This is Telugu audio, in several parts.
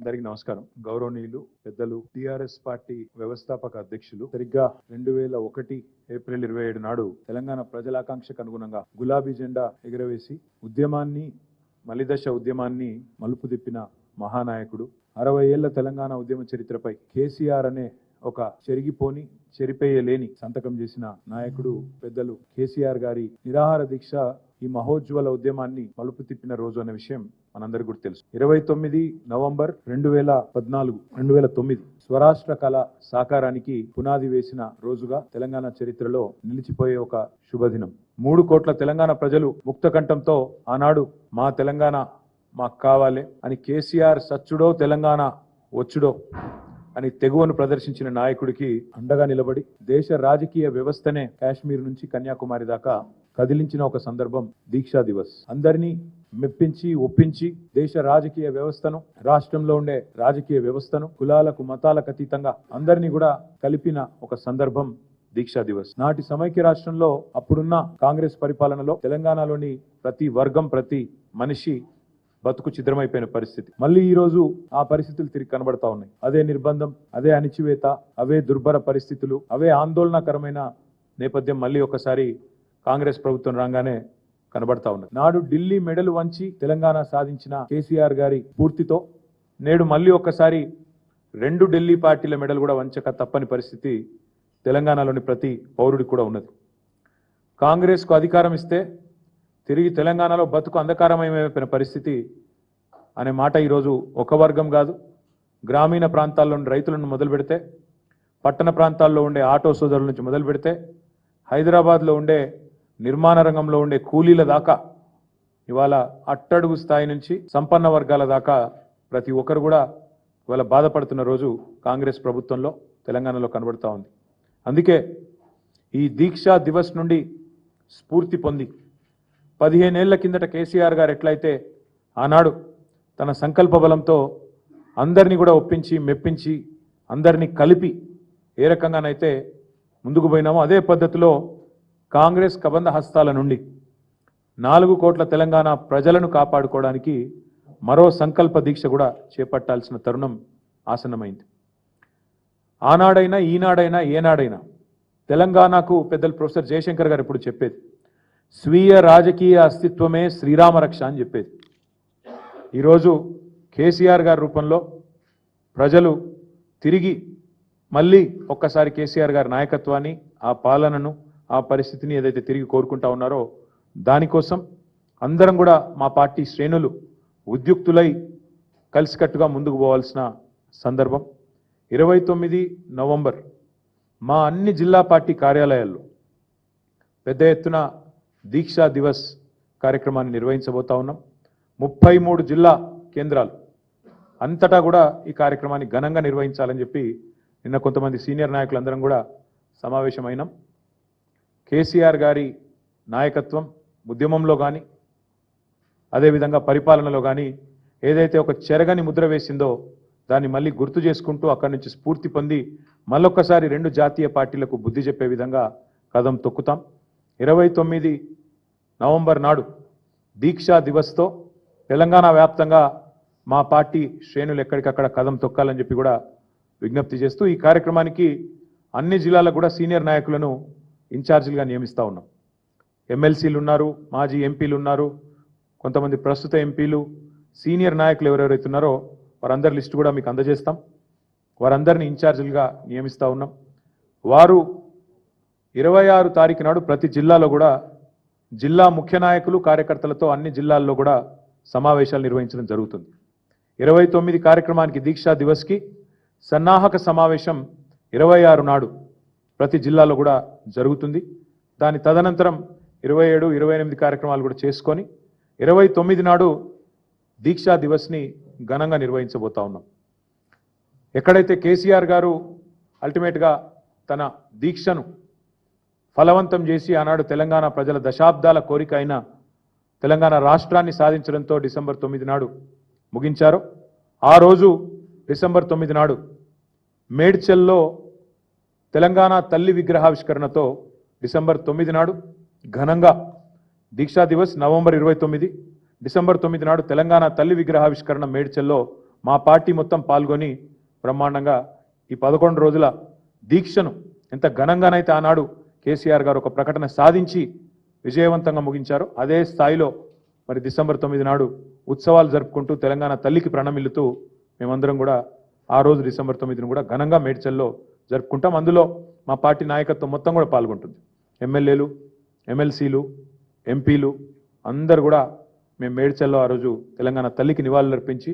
అందరికీ నమస్కారం. గౌరవనీయులు పెద్దలు టిఆర్ఎస్ పార్టీ వ్యవస్థాపక అధ్యక్షులు సరిగ్గా 2001 ఏప్రిల్ 27 నాడు తెలంగాణ ప్రజల ఆకాంక్షకు అనుగుణంగా గులాబీ జెండా ఎగురవేసి మలిదశ ఉద్యమాన్ని మలుపు తిప్పిన మహానాయకుడు. 60 ఏళ్ల తెలంగాణ ఉద్యమ చరిత్రపై కేసీఆర్ అనే ఒక చెరిపేయలేని సంతకం చేసిన నాయకుడు పెద్దలు కేసీఆర్ గారి నిరాహార దీక్ష ఈ మహోజ్వల ఉద్యమాన్ని మలుపు తిప్పిన రోజు అనే విషయం మనందరికీ కూడా తెలుసు. 29 నవంబర్ 2009 స్వరాష్ట్ర కళ సాకారానికి పునాది వేసిన రోజుగా తెలంగాణ చరిత్రలో నిలిచిపోయే ఒక శుభదినం. 3 కోట్ల తెలంగాణ ప్రజలు ముక్త కంఠంతో ఆనాడు మా తెలంగాణ మాకు కావాలి అని కేసీఆర్ సచ్చుడో తెలంగాణ వచ్చుడో అని తెగువను ప్రదర్శించిన నాయకుడికి అండగా నిలబడి దేశ రాజకీయ వ్యవస్థనే కాశ్మీర్ నుంచి కన్యాకుమారి దాకా కదిలించిన ఒక సందర్భం దీక్షా దివస్. అందరినీ మెప్పించి ఒప్పించి దేశ రాజకీయ వ్యవస్థను, రాష్ట్రంలో ఉండే రాజకీయ వ్యవస్థను కులాలకు మతాలకు అతీతంగా అందరినీ కూడా కలిపిన ఒక సందర్భం దీక్షా దివస్. నాటి సమైక్య రాష్ట్రంలో అప్పుడున్న కాంగ్రెస్ పరిపాలనలో తెలంగాణలోని ప్రతి వర్గం, ప్రతి మనిషి బతుకు చిద్రమైపోయిన పరిస్థితి. మళ్ళీ ఈ రోజు ఆ పరిస్థితులు తిరిగి కనబడతా ఉన్నాయి. అదే నిర్బంధం, అదే అణిచివేత, అవే దుర్భర పరిస్థితులు, అవే ఆందోళనకరమైన నేపథ్యం మళ్ళీ ఒకసారి కాంగ్రెస్ ప్రభుత్వం రాగానే కనబడతా ఉన్నది. నాడు ఢిల్లీ మెడలు వంచి తెలంగాణ సాధించిన కేసీఆర్ గారి పూర్తితో నేడు మళ్ళీ ఒక్కసారి 2 ఢిల్లీ పార్టీల మెడలు కూడా వంచక తప్పని పరిస్థితి తెలంగాణలోని ప్రతి పౌరుడికి కూడా ఉన్నది. కాంగ్రెస్కు అధికారం ఇస్తే తిరిగి తెలంగాణలో బతుకు అంధకారమయమైపోయిన పరిస్థితి అనే మాట ఈరోజు ఒక వర్గం కాదు, గ్రామీణ ప్రాంతాల్లోని రైతులను మొదలు పెడితే, పట్టణ ప్రాంతాల్లో ఉండే ఆటో సోదరుల నుంచి మొదలు పెడితే, హైదరాబాద్లో ఉండే నిర్మాణ రంగంలో ఉండే కూలీల దాకా ఇవాళ అట్టడుగు స్థాయి నుంచి సంపన్న వర్గాల దాకా ప్రతి ఒక్కరు కూడా ఇవాళ బాధపడుతున్న రోజు కాంగ్రెస్ ప్రభుత్వంలో తెలంగాణలో కనబడుతూ ఉంది. అందుకే ఈ దీక్షా దివస్ నుండి స్ఫూర్తి పొంది 15 ఏళ్ల కిందట కేసీఆర్ గారు ఎట్లయితే ఆనాడు తన సంకల్ప బలంతో అందరినీ కూడా ఒప్పించి మెప్పించి అందరినీ కలిపి ఏ రకంగానైతే ముందుకు పోయినామో అదే పద్ధతిలో కాంగ్రెస్ కబంధ హస్తాల నుండి 4 కోట్ల తెలంగాణ ప్రజలను కాపాడుకోవడానికి మరో సంకల్ప దీక్ష కూడా చేపట్టాల్సిన తరుణం ఆసన్నమైంది. ఆనాడైనా ఈనాడైనా ఏనాడైనా తెలంగాణకు పెద్దలు ప్రొఫెసర్ జయశంకర్ గారు ఇప్పుడు చెప్పేది స్వీయ రాజకీయ అస్తిత్వమే శ్రీరామ రక్ష అని చెప్పేది. ఈరోజు కేసీఆర్ గారి రూపంలో ప్రజలు తిరిగి మళ్ళీ ఒక్కసారి కేసీఆర్ గారి నాయకత్వాన్ని, ఆ పాలనను, ఆ పరిస్థితిని ఏదైతే తిరిగి కోరుకుంటా ఉన్నారో దానికోసం అందరం కూడా మా పార్టీ శ్రేణులు ఉద్యుక్తులై కలిసికట్టుగా ముందుకు పోవాల్సిన సందర్భం. 29 నవంబర్ మా అన్ని జిల్లా పార్టీ కార్యాలయాల్లో పెద్ద ఎత్తున దీక్షా దివస్ కార్యక్రమాన్ని నిర్వహించబోతా ఉన్నాం. 33 జిల్లా కేంద్రాలు అంతటా కూడా ఈ కార్యక్రమాన్ని ఘనంగా నిర్వహించాలని చెప్పి నిన్న కొంతమంది సీనియర్ నాయకులందరం కూడా సమావేశమైనాం. కేసీఆర్ గారి నాయకత్వం ఉద్యమంలో కానీ అదేవిధంగా పరిపాలనలో కానీ ఏదైతే ఒక చెరగని ముద్ర వేసిందో దాన్ని మళ్ళీ గుర్తు చేసుకుంటూ అక్కడి నుంచి స్ఫూర్తి పొంది మళ్ళొక్కసారి 2 జాతీయ పార్టీలకు బుద్ధి చెప్పే విధంగా కదం తొక్కుతాం. 29 నవంబర్ నాడు దీక్షా దివస్తో తెలంగాణ వ్యాప్తంగా మా పార్టీ శ్రేణులు ఎక్కడికక్కడ కదం తొక్కాలని చెప్పి కూడా విజ్ఞప్తి చేస్తూ ఈ కార్యక్రమానికి అన్ని జిల్లాలకు కూడా సీనియర్ నాయకులను ఇన్ఛార్జీలుగా నియమిస్తూ ఉన్నాం. ఎమ్మెల్సీలు ఉన్నారు, మాజీ ఎంపీలు ఉన్నారు, కొంతమంది ప్రస్తుత ఎంపీలు, సీనియర్ నాయకులు ఎవరెవరైతే ఉన్నారో వారందరి లిస్టు కూడా మీకు అందజేస్తాం. వారందరినీ ఇన్ఛార్జీలుగా నియమిస్తూ ఉన్నాం. వారు 26 తారీఖు నాడు ప్రతి జిల్లాలో కూడా జిల్లా ముఖ్య నాయకులు, కార్యకర్తలతో అన్ని జిల్లాల్లో కూడా సమావేశాలు నిర్వహించడం జరుగుతుంది. 29 కార్యక్రమానికి దీక్షా దివస్కి సన్నాహక సమావేశం 26 నాడు ప్రతి జిల్లాలో కూడా జరుగుతుంది. దాని తదనంతరం 27, 28 కార్యక్రమాలు కూడా చేసుకొని 29 నాడు దీక్షా దివస్ని ఘనంగా నిర్వహించబోతా ఉన్నాం. ఎక్కడైతే కేసీఆర్ గారు అల్టిమేట్గా తన దీక్షను ఫలవంతం చేసి ఆనాడు తెలంగాణ ప్రజల దశాబ్దాల కోరిక అయిన తెలంగాణ రాష్ట్రాన్ని సాధించడంతో డిసెంబర్ 9 నాడు ముగించారు. ఆ రోజు డిసెంబర్ 9 నాడు మేడ్చల్లో తెలంగాణ తల్లి విగ్రహావిష్కరణతో డిసెంబర్ 9 నాడు ఘనంగా దీక్షా దివస్ నవంబర్ 29, డిసెంబర్ 9 నాడు తెలంగాణ తల్లి విగ్రహావిష్కరణ మేడ్చల్లో మా పార్టీ మొత్తం పాల్గొని బ్రహ్మాండంగా ఈ 11 రోజుల దీక్షను ఎంత ఘనంగానైతే ఆనాడు కేసీఆర్ గారు ఒక ప్రకటన సాధించి విజయవంతంగా ముగించారో అదే స్థాయిలో మరి డిసెంబర్ 9 నాడు ఉత్సవాలు జరుపుకుంటూ తెలంగాణ తల్లికి ప్రణమిల్లుతూ మేమందరం కూడా ఆ రోజు డిసెంబర్ 9ను కూడా ఘనంగా మేడ్చల్లో జరుపుకుంటాం. అందులో మా పార్టీ నాయకత్వం మొత్తం కూడా పాల్గొంటుంది. ఎమ్మెల్యేలు, ఎమ్మెల్సీలు, ఎంపీలు అందరు కూడా మేము మేడ్చల్లో ఆ రోజు తెలంగాణ తల్లికి నివాళులర్పించి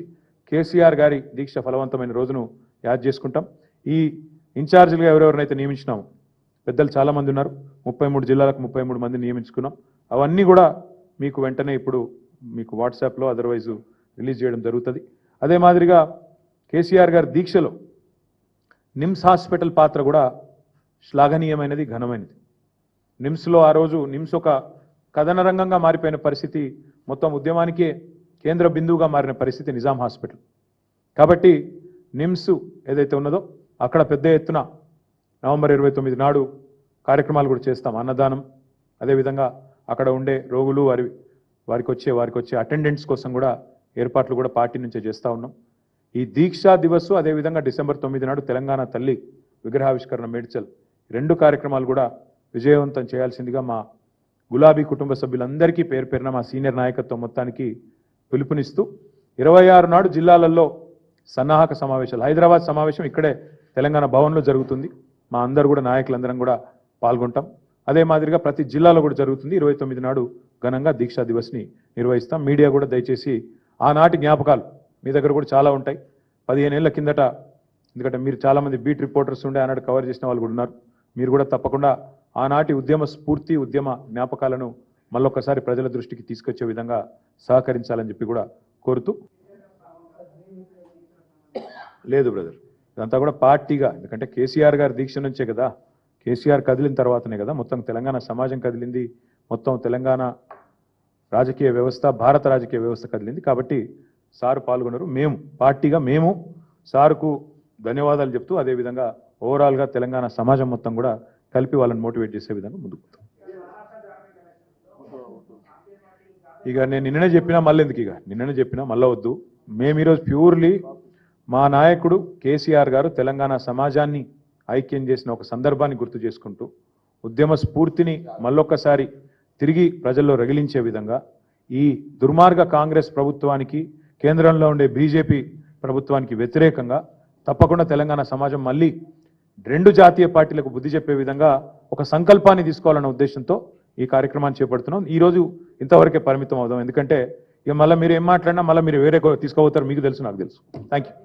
కేసీఆర్ గారి దీక్ష ఫలవంతమైన రోజును యాద్ చేసుకుంటాం. ఈ ఇన్ఛార్జీలుగా ఎవరెవరినైతే నియమించినామో పెద్దలు చాలామంది ఉన్నారు. 33 జిల్లాలకు 33 మందిని నియమించుకున్నాం. అవన్నీ కూడా మీకు వెంటనే ఇప్పుడు మీకు వాట్సాప్లో అదర్వైజ్ రిలీజ్ చేయడం జరుగుతుంది. అదే మాదిరిగా కేసీఆర్ గారి దీక్షలో నిమ్స్ హాస్పిటల్ పాత్ర కూడా శ్లాఘనీయమైనది, ఘనమైనది. నిమ్స్లో ఆ రోజు నిమ్స్ ఒక కథన రంగంగా మారిపోయిన పరిస్థితి, మొత్తం ఉద్యమానికే కేంద్ర బిందువుగా మారిన పరిస్థితి నిజాం హాస్పిటల్. కాబట్టి నిమ్స్ ఏదైతే ఉన్నదో అక్కడ పెద్ద ఎత్తున నవంబర్ 29 నాడు కార్యక్రమాలు కూడా చేస్తాం. అన్నదానం, అదేవిధంగా అక్కడ ఉండే రోగులు వారికి వచ్చే అటెండెంట్స్ కోసం కూడా ఏర్పాట్లు కూడా పార్టీ నుంచే చేస్తూ ఉన్నాం. ఈ దీక్షా దివస్ అదేవిధంగా డిసెంబర్ 9 నాడు తెలంగాణ తల్లి విగ్రహావిష్కరణ మేడ్చల్ 2 కార్యక్రమాలు కూడా విజయవంతం చేయాల్సిందిగా మా గులాబీ కుటుంబ సభ్యులందరికీ పేరు పేరున మా సీనియర్ నాయకత్వం మొత్తానికి పిలుపునిస్తూ 26 నాడు జిల్లాలలో సన్నాహక సమావేశాలు, హైదరాబాద్ సమావేశం ఇక్కడే తెలంగాణ భవన్లో జరుగుతుంది. మా అందరు కూడా నాయకులందరం కూడా పాల్గొంటాం. అదే మాదిరిగా ప్రతి జిల్లాలో కూడా జరుగుతుంది. 29 నాడు ఘనంగా దీక్షా దివస్ని నిర్వహిస్తాం. మీడియా కూడా దయచేసి ఆనాటి జ్ఞాపకాలు మీ దగ్గర కూడా చాలా ఉంటాయి. 15 ఏళ్ల కిందట, ఎందుకంటే మీరు చాలామంది బీట్ రిపోర్టర్స్ ఉండే ఆనాడు కవర్ చేసిన వాళ్ళు కూడా ఉన్నారు. మీరు కూడా తప్పకుండా ఆనాటి ఉద్యమ స్ఫూర్తి, ఉద్యమ జ్ఞాపకాలను మళ్ళొక్కసారి ప్రజల దృష్టికి తీసుకొచ్చే విధంగా సహకరించాలని చెప్పి కూడా కోరుతూ, లేదు బ్రదర్, ఇదంతా కూడా పార్టీగా, ఎందుకంటే కేసీఆర్ గారి దీక్ష నుంచే కదా, కేసీఆర్ కదిలిన తర్వాతనే కదా మొత్తం తెలంగాణ సమాజం కదిలింది, మొత్తం తెలంగాణ రాజకీయ వ్యవస్థ, భారత రాజకీయ వ్యవస్థ కదిలింది. కాబట్టి సారు పాల్గొన్నారు. మేము పార్టీగా మేము సారుకు ధన్యవాదాలు చెప్తూ అదేవిధంగా ఓవరాల్గా తెలంగాణ సమాజం మొత్తం కూడా కలిపి వాళ్ళని మోటివేట్ చేసే విధంగా ముందుకు పోతాం. ఇక నేను నిన్ననే చెప్పినా మళ్ళీ ఎందుకు, ఇక నిన్ననే చెప్పినా మళ్ళీ వద్దు. మేము ఈరోజు ప్యూర్లీ మా నాయకుడు కేసీఆర్ గారు తెలంగాణ సమాజాన్ని ఐక్యం చేసిన ఒక సందర్భాన్ని గుర్తు చేసుకుంటూ ఉద్యమ స్ఫూర్తిని మళ్ళొక్కసారి తిరిగి ప్రజల్లో రగిలించే విధంగా ఈ దుర్మార్గ కాంగ్రెస్ ప్రభుత్వానికి, కేంద్రంలో ఉండే బీజేపీ ప్రభుత్వానికి వ్యతిరేకంగా తప్పకుండా తెలంగాణ సమాజం మళ్ళీ 2 జాతీయ పార్టీలకు బుద్ధి చెప్పే విధంగా ఒక సంకల్పాన్ని తీసుకోవాలన్న ఉద్దేశంతో ఈ కార్యక్రమాన్ని చేపడుతున్నాం. ఈరోజు ఇంతవరకే పరిమితం అవుదాం. ఎందుకంటే ఇక మళ్ళీ మీరు ఏం మాట్లాడినా మళ్ళీ మీరు వేరే తీసుకోబోతారు, మీకు తెలుసు, నాకు తెలుసు. Thank you.